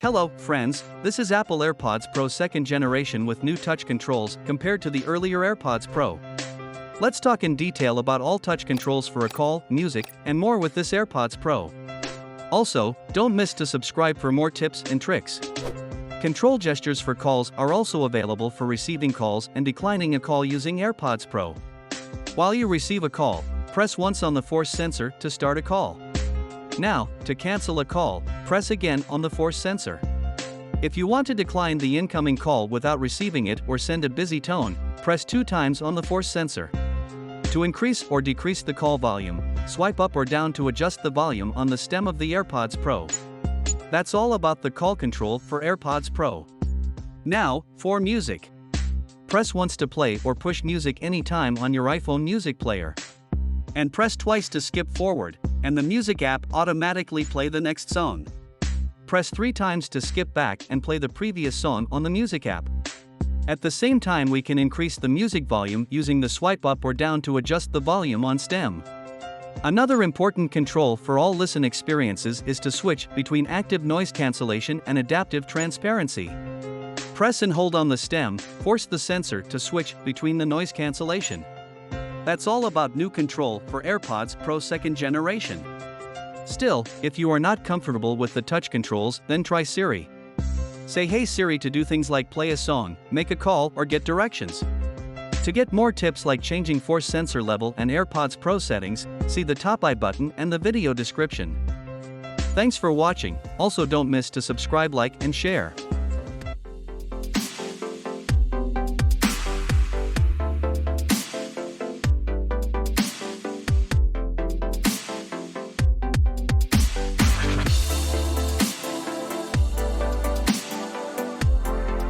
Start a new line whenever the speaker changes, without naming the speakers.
Hello, friends, this is Apple Airpods Pro 2nd generation with new touch controls compared to the earlier AirPods Pro. Let's talk in detail about all touch controls for a call, music, and more with this AirPods Pro. Also, don't miss to subscribe for more tips and tricks. Control gestures for calls are also available for receiving calls and declining a call using AirPods Pro. While you receive a call, press once on the force sensor to start a call. Now, to cancel a call, press again on the force sensor. If you want to decline the incoming call without receiving it or send a busy tone, press 2 times on the force sensor. To increase or decrease the call volume, swipe up or down to adjust the volume on the stem of the AirPods Pro. That's all about the call control for AirPods Pro. Now, for music. Press once to play or push music anytime on your iPhone music player. And press twice to skip forward, and the music app automatically play the next song. Press 3 times to skip back and play the previous song on the music app. At the same time, we can increase the music volume using the swipe up or down to adjust the volume on stem. Another important control for all listen experiences is to switch between active noise cancellation and adaptive transparency. Press and hold on the stem, force the sensor to switch between the noise cancellation. That's all about new control for AirPods Pro 2nd generation. Still, if you are not comfortable with the touch controls, then try Siri. Say "Hey Siri" to do things like play a song, make a call, or get directions. To get more tips like changing force sensor level and AirPods Pro settings, see the top I button and the video description. Thanks for watching. Also don't miss to subscribe, like, and share.